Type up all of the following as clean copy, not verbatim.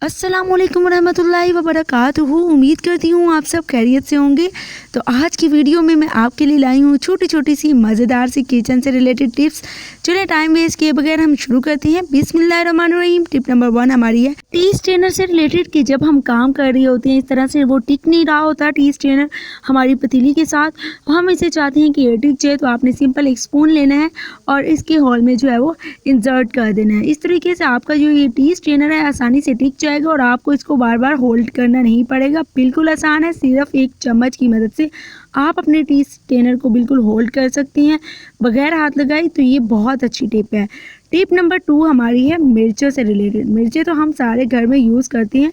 अस्सलामुअलैकुम रहमतुल्लाहि व बरकातुहू। उम्मीद करती हूँ आप सब खैरियत से होंगे। तो आज की वीडियो में मैं आपके लिए लाई हूँ छोटी छोटी सी मज़ेदार सी किचन से रिलेटेड टिप्स। चलिए टाइम वेस्ट किए बगैर हम शुरू करते हैं। बिस्मिल्लाहिर्रहमानिर्रहीम। टिप नंबर 1 हमारी है टी स्ट्रेनर से रिलेटेड कि जब हम काम कर रही होती हैं इस तरह से वो टिक नहीं रहा होता टी स्ट्रेनर हमारी पतीली के साथ, हम इसे चाहते हैं कि ये टिक जाए, तो आपने सिंपल एक स्पून लेना है और इसके होल में जो है वो इंसर्ट कर देना है। इस तरीके से आपका जो ये टी स्ट्रेनर है आसानी से टिक जाएगा और आपको इसको बार बार होल्ड करना नहीं पड़ेगा। बिल्कुल आसान है, सिर्फ एक चम्मच की मदद से आप अपने टी स्ट्रेनर को बिल्कुल होल्ड कर सकती हैं बगैर हाथ लगाए। तो ये बहुत अच्छी टिप है। टिप नंबर 2 हमारी है मिर्चों से रिलेटेड। मिर्चें तो हम सारे घर में यूज़ करते हैं,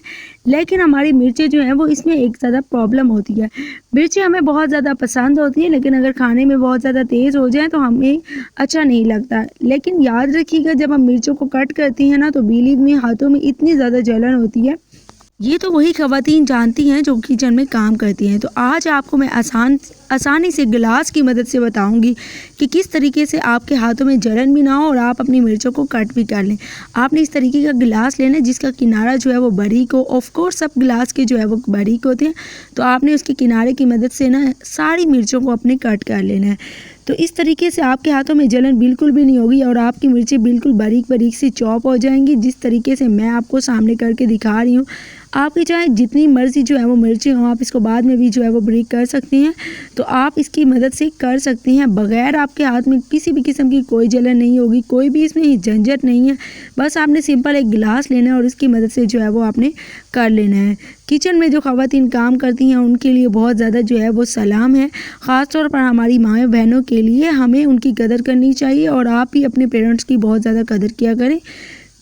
लेकिन हमारी मिर्चें जो हैं वो इसमें एक ज़्यादा प्रॉब्लम होती है। मिर्चें हमें बहुत ज़्यादा पसंद होती है, लेकिन अगर खाने में बहुत ज़्यादा तेज़ हो जाए तो हमें अच्छा नहीं लगता। लेकिन याद रखिएगा, जब हम मिर्चों को कट करती हैं ना, तो बिलीव में हाथों में इतनी ज़्यादा जलन होती है। ये तो वही ख़वातीन जानती हैं जो किचन में काम करती हैं। तो आज आपको मैं आसानी से गिलास की मदद से बताऊंगी कि किस तरीके से आपके हाथों में जलन भी ना हो और आप अपनी मिर्चों को कट भी कर लें। आपने इस तरीके का गिलास लेना है जिसका किनारा जो है वो बारीक हो। ऑफ कोर्स सब गिलास के जो है वो बारीक होते हैं, तो आपने उसके किनारे की मदद से ना सारी मिर्चों को अपने कट कर लेना है। तो इस तरीके से आपके हाथों में जलन बिल्कुल भी नहीं होगी और आपकी मिर्चें बिल्कुल बारीक बारीक सी चॉप हो जाएंगी, जिस तरीके से मैं आपको सामने करके दिखा रही हूँ। आपकी चाहे जितनी मर्ज़ी जो है वो मिर्चें हों, आप इसको बाद में भी जो है वो ब्रेक कर सकती हैं। तो आप इसकी मदद से कर सकती हैं बगैर आपके हाथ में किसी भी किस्म की कोई जलन नहीं होगी, कोई भी इसमें झंझट नहीं है। बस आपने सिंपल एक गिलास लेना है और इसकी मदद से जो है वो आपने कर लेना है। किचन में जो ख़वातीन काम करती हैं उनके लिए बहुत ज़्यादा जो है वो सलाम है। ख़ास तौर पर हमारी माएँ बहनों के लिए हमें उनकी कदर करनी चाहिए और आप भी अपने पेरेंट्स की बहुत ज़्यादा कदर किया करें।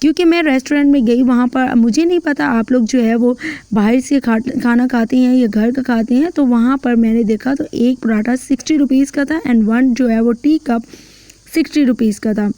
क्योंकि मैं रेस्टोरेंट में गई, वहाँ पर मुझे नहीं पता आप लोग जो है वो बाहर से खाना खाते हैं या घर का खाते हैं, तो वहाँ पर मैंने देखा तो एक पराठा 60 रुपीज़ का था एंड वन जो है वो टी कप 60 रुपीज़ का था।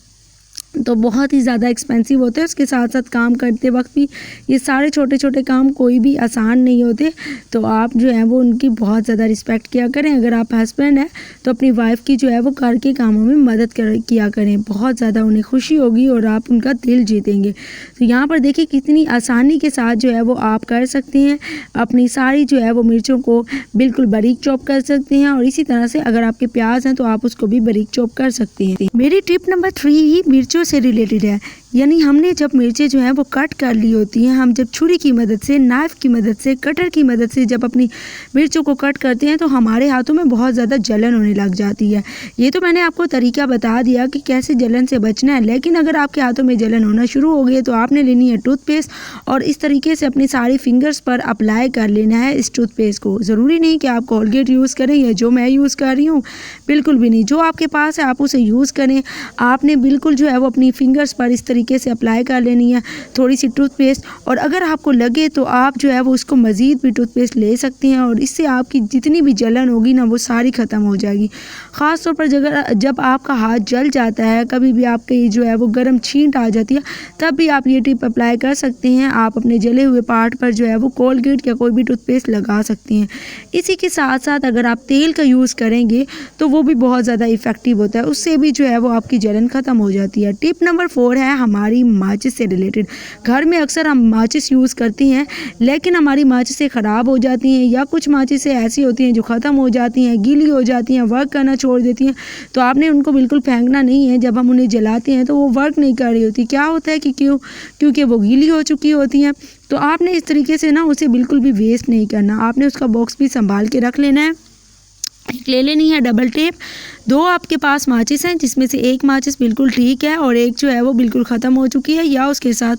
तो बहुत ही ज़्यादा एक्सपेंसिव होते हैं। उसके साथ साथ काम करते वक्त भी ये सारे छोटे छोटे काम कोई भी आसान नहीं होते। तो आप जो है वो उनकी बहुत ज़्यादा रिस्पेक्ट किया करें। अगर आप हस्बैंड हैं तो अपनी वाइफ की जो है वो घर के कामों में मदद किया करें, बहुत ज़्यादा उन्हें खुशी होगी और आप उनका दिल जीतेंगे। तो यहाँ पर देखिए कितनी आसानी के साथ जो है वो आप कर सकती हैं। अपनी सारी जो है वो मिर्चों को बिल्कुल बारीक चॉप कर सकते हैं और इसी तरह से अगर आपके प्याज हैं तो आप उसको भी बारीक चॉप कर सकते हैं। मेरी टिप नंबर 3 ही मिर्चों से रिलेटेड है। यानी हमने जब मिर्चें जो हैं वो कट कर ली होती हैं, हम जब छुरी की मदद से, नाइफ़ की मदद से, कटर की मदद से जब अपनी मिर्चों को कट करते हैं तो हमारे हाथों में बहुत ज़्यादा जलन होने लग जाती है। ये तो मैंने आपको तरीका बता दिया कि कैसे जलन से बचना है, लेकिन अगर आपके हाथों में जलन होना शुरू हो गई है तो आपने लेनी है टूथपेस्ट और इस तरीके से अपनी सारी फिंगर्स पर अप्लाई कर लेना है इस टूथपेस्ट को। ज़रूरी नहीं कि आप कोलगेट यूज़ करें या जो मैं यूज़ कर रही हूँ, बिल्कुल भी नहीं। जो आपके पास है आप उसे यूज़ करें। आपने बिल्कुल जो है वो अपनी फिंगर्स पर इस तरीके से अप्लाई कर लेनी है थोड़ी सी टूथपेस्ट, और अगर आपको लगे तो आप जो है वो उसको मज़ीद भी टूथपेस्ट ले सकती हैं और इससे आपकी जितनी भी जलन होगी ना वो सारी ख़त्म हो जाएगी। ख़ास तौर पर जब आपका हाथ जल जाता है, कभी भी आपके जो है वो गर्म छींट आ जाती है, तब भी आप ये टिप अप्लाई कर सकते हैं। आप अपने जले हुए पार्ट पर जो है वो कोलगेट या कोई भी टूथपेस्ट लगा सकती हैं। इसी के साथ साथ अगर आप तेल का यूज़ करेंगे तो वो भी बहुत ज़्यादा इफ़ेक्टिव होता है, उससे भी जो है वो आपकी जलन ख़त्म हो जाती है। टिप नंबर 4 है हमारी माचिस से रिलेटेड। घर में अक्सर हम माचिस यूज़ करते हैं, लेकिन हमारी माचिसें ख़राब हो जाती हैं या कुछ माचिसें ऐसी होती हैं जो ख़त्म हो जाती हैं, गीली हो जाती हैं, वर्क करना छोड़ देती हैं। तो आपने उनको बिल्कुल फेंकना नहीं है। जब हम उन्हें जलाते हैं तो वो वर्क नहीं कर रही होती। क्या होता है कि क्योंकि वो गीली हो चुकी होती हैं। तो आपने इस तरीके से ना उसे बिल्कुल भी वेस्ट नहीं करना। आपने उसका बॉक्स भी संभाल के रख लेना है। एक ले लेनी है डबल टेप। 2 आपके पास माचिस हैं जिसमें से एक माचिस बिल्कुल ठीक है और एक जो है वो बिल्कुल ख़त्म हो चुकी है या उसके साथ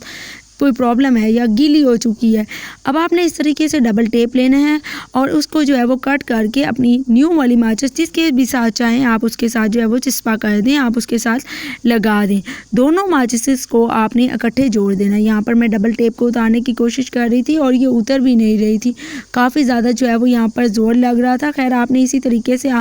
कोई प्रॉब्लम है या गीली हो चुकी है। अब आपने इस तरीके से डबल टेप लेना है और उसको जो है वो कट करके अपनी न्यू वाली माचिस जिसके भी साथ चाहें आप उसके साथ जो है वो चिस्पा कर दें, आप उसके साथ लगा दें। दोनों माचिस को आपने इकट्ठे जोड़ देना। यहाँ पर मैं डबल टेप को उतारने की कोशिश कर रही थी और ये उतर भी नहीं रही थी, काफ़ी ज़्यादा जो है वो यहाँ पर ज़ोर लग रहा था। खैर आपने इसी तरीके से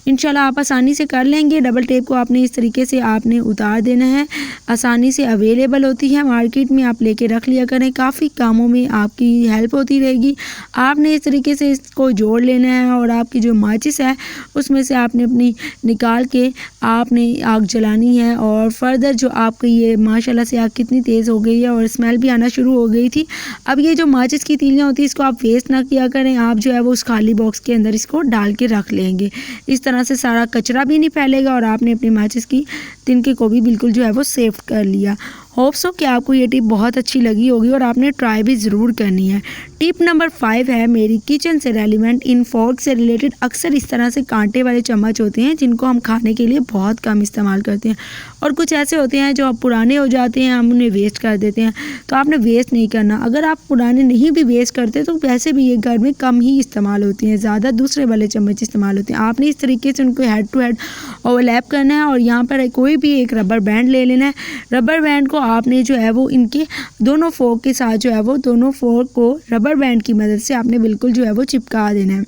इंशाल्लाह आप आसानी से कर लेंगे। डबल टेप को आपने इस तरीके से आपने उतार देना है। आसानी से अवेलेबल होती है मार्केट में, आप लेके के रख लिया करें, काफ़ी कामों में आपकी हेल्प होती रहेगी। आपने इस तरीके से इसको जोड़ लेना है और आपकी जो माचिस है उसमें से आपने अपनी निकाल के आपने आग जलानी है। और फर्दर जो आपकी ये माशाल्लाह से आग कितनी तेज़ हो गई है और स्मेल भी आना शुरू हो गई थी। अब ये जो माचिस की तीलियाँ होती है इसको आप वेस्ट ना किया करें, आप जो है वो उस खाली बॉक्स के अंदर इसको डाल के रख लेंगे। इस तरह से सारा कचरा भी नहीं फैलेगा और आपने अपनी माचिस की तिनके को भी बिल्कुल जो है वो सेव कर लिया। होप सो कि आपको ये टिप बहुत अच्छी लगी होगी और आपने ट्राई भी ज़रूर करनी है। टिप नंबर 5 है मेरी किचन से रेलिवेंट, इन फोर्क से रिलेटेड। अक्सर इस तरह से कांटे वाले चम्मच होते हैं जिनको हम खाने के लिए बहुत कम इस्तेमाल करते हैं और कुछ ऐसे होते हैं जो अब पुराने हो जाते हैं, हम उन्हें वेस्ट कर देते हैं। तो आपने वेस्ट नहीं करना। अगर आप पुराने नहीं भी वेस्ट करते तो वैसे भी ये घर में कम ही इस्तेमाल होती हैं, ज़्यादा दूसरे वाले चम्मच इस्तेमाल होते हैं। आपने इस तरीके से उनको हेड टू हेड ओवरलैप करना है और यहाँ पर कोई भी एक रबर बैंड ले लेना है। रबर बैंड को आपने जो है वो इनके दोनों फोर्क के साथ जो है वो दोनों फोर्क को रबर बैंड की मदद से आपने बिल्कुल जो है वो चिपका देना है।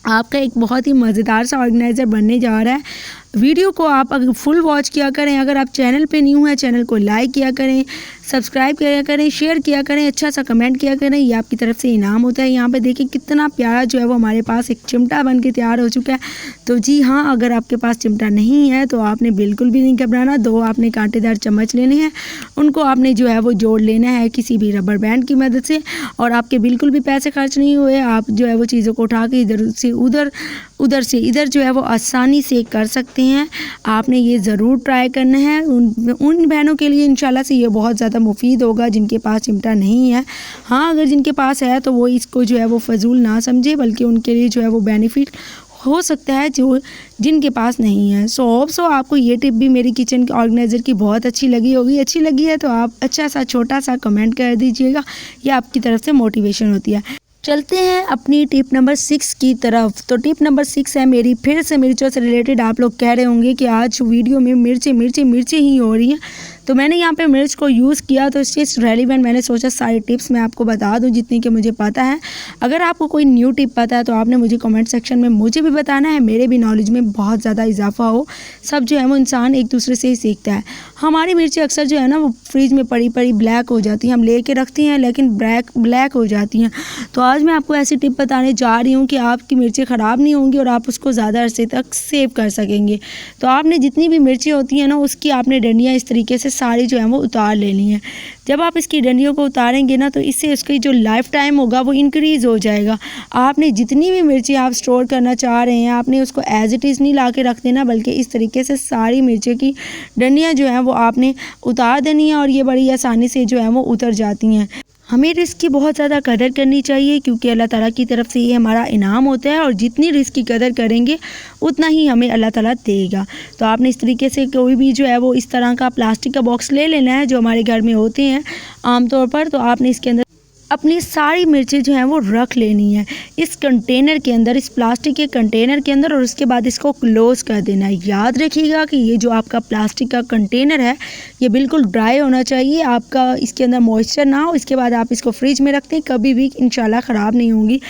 आपका एक बहुत ही मज़ेदार सा ऑर्गेनाइज़र बनने जा रहा है। वीडियो को आप अगर फुल वॉच किया करें, अगर आप चैनल पे न्यू हैं चैनल को लाइक किया करें, सब्सक्राइब किया करें, शेयर किया करें, अच्छा सा कमेंट किया करें, ये आपकी तरफ से इनाम होता है। यहाँ पे देखिए कितना प्यारा जो है वो हमारे पास एक चिमटा बन के तैयार हो चुका है। तो जी हाँ, अगर आपके पास चिमटा नहीं है तो आपने बिल्कुल भी नहीं घबराना। 2 आपने कांटेदार चम्मच लेने हैं, उनको आपने जो है वो जोड़ लेना है किसी भी रबर बैंड की मदद से और आपके बिल्कुल भी पैसे खर्च नहीं हुए। आप जो है वो चीज़ों को उठा के इधर से उधर, उधर से इधर जो है वो आसानी से कर सकते हैं। आपने ये ज़रूर ट्राई करना है। उन बहनों के लिए इंशाल्लाह से ये बहुत ज़्यादा मुफीद होगा जिनके पास चिमटा नहीं है। हाँ, अगर जिनके पास है तो वो इसको जो है वो फजूल ना समझे, बल्कि उनके लिए जो है वो बेनिफिट हो सकता है जो जिनके पास नहीं है। सो आपको ये टिप भी मेरी किचन के ऑर्गेनाइज़र की बहुत अच्छी लगी होगी। अच्छी लगी है तो आप अच्छा सा छोटा सा कमेंट कर दीजिएगा, ये आपकी तरफ से मोटिवेशन होती है। चलते हैं अपनी टिप नंबर 6 की तरफ। तो टिप नंबर 6 है मेरी फिर से मिर्चों से रिलेटेड। आप लोग कह रहे होंगे कि आज वीडियो में मिर्चें ही हो रही हैं, तो मैंने यहाँ पे मिर्च को यूज़ किया तो इससे रेलिवेंट मैंने सोचा सारी टिप्स मैं आपको बता दूँ जितनी कि मुझे पता है। अगर आपको कोई न्यू टिप पता है तो आपने मुझे कमेंट सेक्शन में मुझे भी बताना है, मेरे भी नॉलेज में बहुत ज़्यादा इजाफा हो। सब जो है वो इंसान एक दूसरे से ही सीखता है। हमारी मिर्चें अक्सर जो है ना वो फ्रिज में पड़ी पड़ी ब्लैक हो जाती हैं, हम ले के रखते हैं लेकिन ब्लैक हो जाती हैं। तो आज मैं आपको ऐसी टिप बताने जा रही हूँ कि आपकी मिर्चें ख़राब नहीं होंगी और आप उसको ज़्यादा अरसे तक सेव कर सकेंगे। तो आपने जितनी भी मिर्चें होती हैं ना उसकी आपने डंडियाँ इस तरीके से सारी जो है वो उतार लेनी है। जब आप इसकी डंडियों को उतारेंगे ना तो इससे उसकी जो लाइफ टाइम होगा वो इंक्रीज़ हो जाएगा। आपने जितनी भी मिर्ची आप स्टोर करना चाह रहे हैं आपने उसको एज इट इज़ नहीं ला के रख देना, बल्कि इस तरीके से सारी मिर्ची की डंडियाँ जो हैं वो आपने उतार देनी है और ये बड़ी आसानी से जो है वो उतर जाती हैं। हमें रिस्क की बहुत ज़्यादा कदर करनी चाहिए क्योंकि अल्लाह ताला की तरफ से ये हमारा इनाम होता है और जितनी रिस्क की कदर करेंगे उतना ही हमें अल्लाह ताला देगा। तो आपने इस तरीके से कोई भी जो है वो इस तरह का प्लास्टिक का बॉक्स ले लेना है जो हमारे घर में होते हैं आमतौर पर। तो आपने इसके अंदर अपनी सारी मिर्चें जो हैं वो रख लेनी है इस कंटेनर के अंदर, इस प्लास्टिक के कंटेनर के अंदर, और उसके बाद इसको क्लोज़ कर देना है। याद रखिएगा कि ये जो आपका प्लास्टिक का कंटेनर है ये बिल्कुल ड्राई होना चाहिए, आपका इसके अंदर मॉइस्चर ना हो। इसके बाद आप इसको फ्रिज में रखते हैं, कभी भी इंशाल्लाह ख़राब नहीं होंगी।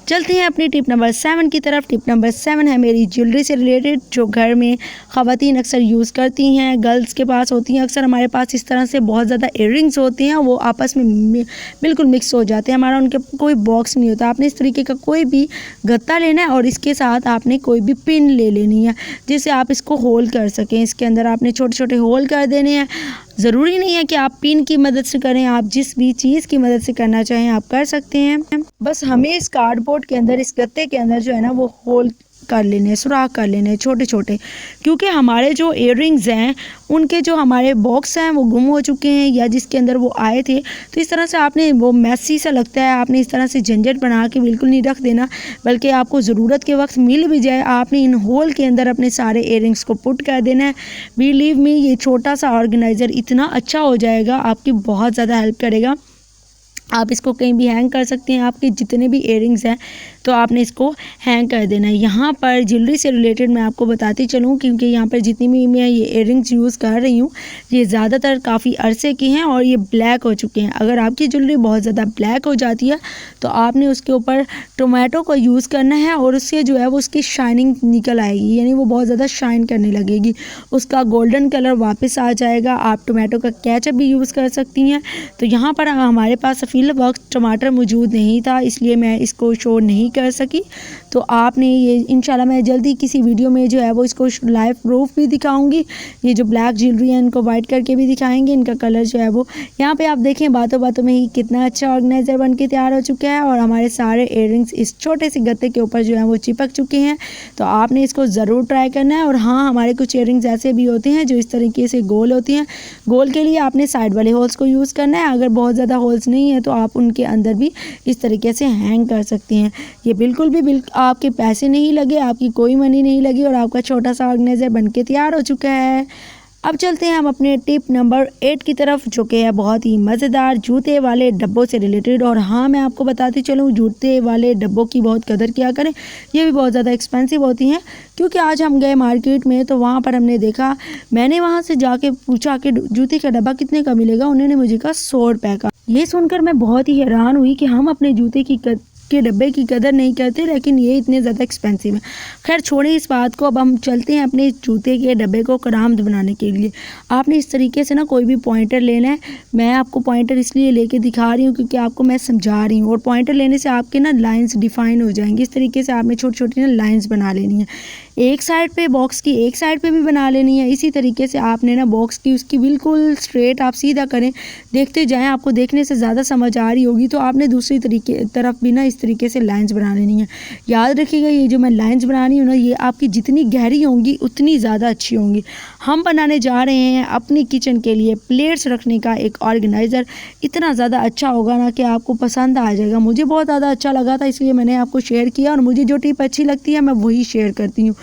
चलते हैं अपनी टिप नंबर 7 की तरफ। टिप नंबर 7 है मेरी ज्वेलरी से रिलेटेड जो घर में ख़वातीन अक्सर यूज़ करती हैं, गर्ल्स के पास होती हैं। अक्सर हमारे पास इस तरह से बहुत ज़्यादा इयररिंग्स होते हैं, वो आपस में बिल्कुल मिक्स हो जाते हैं, हमारा उनके कोई बॉक्स नहीं होता। आपने इस तरीके का कोई भी गत्ता लेना है और इसके साथ आपने कोई भी पिन ले लेनी है जिससे आप इसको होल कर सकें। इसके अंदर आपने छोटे छोटे होल कर देने हैं। ज़रूरी नहीं है कि आप पिन की मदद से करें, आप जिस भी चीज़ की मदद से करना चाहें आप कर सकते हैं। बस हमें इस कार्डबोर्ड के अंदर, इस गत्ते के अंदर जो है ना वो होल कर लेने, सुराख कर लेने छोटे छोटे, क्योंकि हमारे जो इयररिंग्स हैं उनके जो हमारे बॉक्स हैं वो गुम हो चुके हैं या जिसके अंदर वो आए थे। तो इस तरह से आपने वो मैसी सा लगता है, आपने इस तरह से झंझट बना के बिल्कुल नहीं रख देना, बल्कि आपको ज़रूरत के वक्त मिल भी जाए आपने इन होल के अंदर अपने सारे इयररिंग्स को पुट कर देना है। बिलीव मी ये छोटा सा ऑर्गेनाइज़र इतना अच्छा हो जाएगा, आपकी बहुत ज़्यादा हेल्प करेगा। आप इसको कहीं भी हैंग कर सकते हैं। आपके जितने भी इयररिंग्स हैं तो आपने इसको हैंग कर देना है। यहाँ पर ज्वेलरी से रिलेटेड मैं आपको बताती चलूँ, क्योंकि यहाँ पर जितनी भी मैं ये इयररिंग्स यूज़ कर रही हूँ ये ज़्यादातर काफ़ी अरसे की हैं और ये ब्लैक हो चुके हैं। अगर आपकी ज्वेलरी बहुत ज़्यादा ब्लैक हो जाती है तो आपने उसके ऊपर टोमेटो का यूज़ करना है और उससे जो है वो उसकी शाइनिंग निकल आएगी, यानी वो बहुत ज़्यादा शाइन करने लगेगी, उसका गोल्डन कलर वापस आ जाएगा। आप टोमेटो का केचप भी यूज़ कर सकती हैं। तो यहाँ पर हमारे पास फिल वक्त टमाटर मौजूद नहीं था, इसलिए मैं इसको शो नहीं कर सकी। तो आपने ये इंशाल्लाह मैं जल्दी किसी वीडियो में जो है वो इसको लाइव प्रूफ भी दिखाऊंगी। ये जो ब्लैक ज्वेलरी है इनको वाइट करके भी दिखाएंगे। इनका कलर जो है वो यहाँ पे आप देखें बातों बातों में ही कितना अच्छा ऑर्गेनाइज़र बन के तैयार हो चुका है और हमारे सारे इयररिंग्स इस छोटे से गत्ते के ऊपर जो है वो चिपक चुके हैं। तो आपने इसको ज़रूर ट्राई करना है। और हाँ, हमारे कुछ इयररिंग्स ऐसे भी होते हैं जो इस तरीके से गोल होती हैं। गोल के लिए आपने साइड वाले होल्स को यूज़ करना है। अगर बहुत ज़्यादा होल्स नहीं है तो आप उनके अंदर भी इस तरीके से हैंग कर सकती हैं। ये बिल्कुल भी आपके पैसे नहीं लगे, आपकी कोई मनी नहीं लगी और आपका छोटा सा ऑर्गेनाइज़र बन के तैयार हो चुका है। अब चलते हैं हम अपने टिप नंबर 8 की तरफ, जो कि है बहुत ही मज़ेदार जूते वाले डब्बों से रिलेटेड। और हाँ, मैं आपको बताती चलूँ, जूते वाले डब्बों की बहुत कदर किया करें, ये भी बहुत ज़्यादा एक्सपेंसिव होती हैं। क्योंकि आज हम गए मार्केट में तो वहाँ पर हमने देखा, मैंने वहाँ से जाके पूछा कि जूते का डब्बा कितने का मिलेगा, उन्होंने मुझे कहा 100 रुपये का। ये सुनकर मैं बहुत ही हैरान हुई कि हम अपने जूते के डब्बे की कदर नहीं करते, लेकिन ये इतने ज़्यादा एक्सपेंसिव है। खैर छोड़े इस बात को, अब हम चलते हैं अपने जूते के डब्बे को करामद बनाने के लिए। आपने इस तरीके से ना कोई भी पॉइंटर लेना है। मैं आपको पॉइंटर इसलिए लेके दिखा रही हूँ क्योंकि आपको मैं समझा रही हूँ, और पॉइंटर लेने से आपके ना लाइंस डिफाइन हो जाएंगी। इस तरीके से आपने छोटी छोटी ना लाइंस बना लेनी है, एक साइड पे बॉक्स की एक साइड पे भी बना लेनी है। इसी तरीके से आपने ना बॉक्स की उसकी बिल्कुल स्ट्रेट आप सीधा करें, देखते जाएं, आपको देखने से ज़्यादा समझ आ रही होगी। तो आपने दूसरी तरफ भी ना इस तरीके से लाइंस बना लेनी है। याद रखिएगा, ये जो मैं लाइंस बना रही हूँ ना, ये आपकी जितनी गहरी होंगी उतनी ज़्यादा अच्छी होंगी। हम बनाने जा रहे हैं अपनी किचन के लिए प्लेट्स रखने का एक ऑर्गेनाइज़र। इतना ज़्यादा अच्छा होगा ना कि आपको पसंद आ जाएगा। मुझे बहुत ज़्यादा अच्छा लगा था, इसलिए मैंने आपको शेयर किया, और मुझे जो टिप अच्छी लगती है मैं वही शेयर करती हूँ।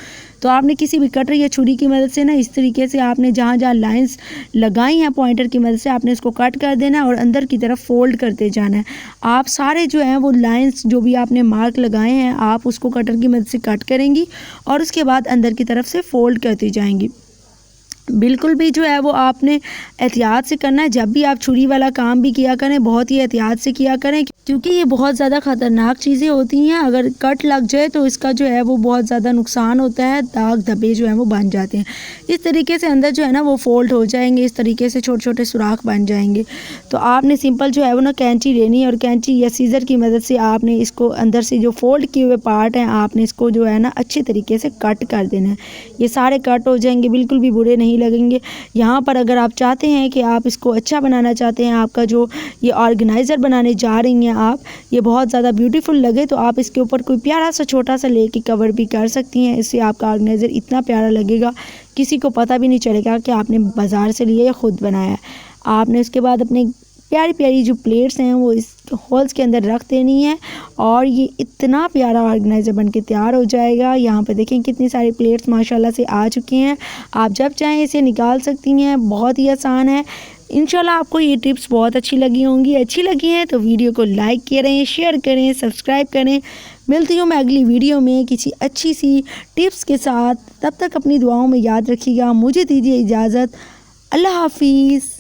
तो आपने किसी भी कटर या छुरी की मदद से ना इस तरीके से आपने जहाँ जहाँ लाइंस लगाई हैं पॉइंटर की मदद से आपने इसको कट कर देना है और अंदर की तरफ फोल्ड करते जाना है। आप सारे जो हैं वो लाइंस जो भी आपने मार्क लगाए हैं आप उसको कटर की मदद से कट करेंगी और उसके बाद अंदर की तरफ से फोल्ड करती जाएंगी। बिल्कुल भी जो है वो आपने एहतियात से करना है। जब भी आप छुरी वाला काम भी किया करें बहुत ही एहतियात से किया करें, क्योंकि ये बहुत ज़्यादा ख़तरनाक चीज़ें होती हैं। अगर कट लग जाए तो इसका जो है वो बहुत ज़्यादा नुकसान होता है, दाग धब्बे जो हैं वो बन जाते हैं। इस तरीके से अंदर जो है ना वो फोल्ड हो जाएंगे, इस तरीके से छोटे छोटे सुराख बन जाएंगे। तो आपने सिंपल जो है वो ना कैंची लेनी है और कैंची या सीज़र की मदद से आपने इसको अंदर से जो फोल्ड किए हुए पार्ट हैं आपने इसको जो है ना अच्छे तरीके से कट कर देना है। ये सारे कट हो जाएंगे, बिल्कुल भी बुरे नहीं लगेंगे। यहाँ पर अगर आप चाहते हैं कि आप इसको अच्छा बनाना चाहते हैं, आपका जो ये ऑर्गेनाइज़र बनाने जा रही हैं आप, ये बहुत ज़्यादा ब्यूटीफुल लगे तो आप इसके ऊपर कोई प्यारा सा छोटा सा लेके कवर भी कर सकती हैं। इससे आपका ऑर्गेनाइज़र इतना प्यारा लगेगा किसी को पता भी नहीं चलेगा कि आपने बाज़ार से लिया या ख़ुद बनाया है। आपने उसके बाद अपने प्यारी प्यारी जो प्लेट्स हैं वो इस होल्स के अंदर रख देनी है और ये इतना प्यारा ऑर्गेनाइज़र बन के तैयार हो जाएगा। यहाँ पे देखें कितनी सारी प्लेट्स माशाल्लाह से आ चुकी हैं। आप जब चाहें इसे निकाल सकती हैं, बहुत ही आसान है। इंशाल्लाह आपको ये टिप्स बहुत अच्छी लगी होंगी। अच्छी लगी हैं तो वीडियो को लाइक करें, शेयर करें, सब्सक्राइब करें। मिलती हूँ मैं अगली वीडियो में किसी अच्छी सी टिप्स के साथ। तब तक अपनी दुआओं में याद रखिएगा। मुझे दीजिए इजाज़त। अल्लाह हाफिज़।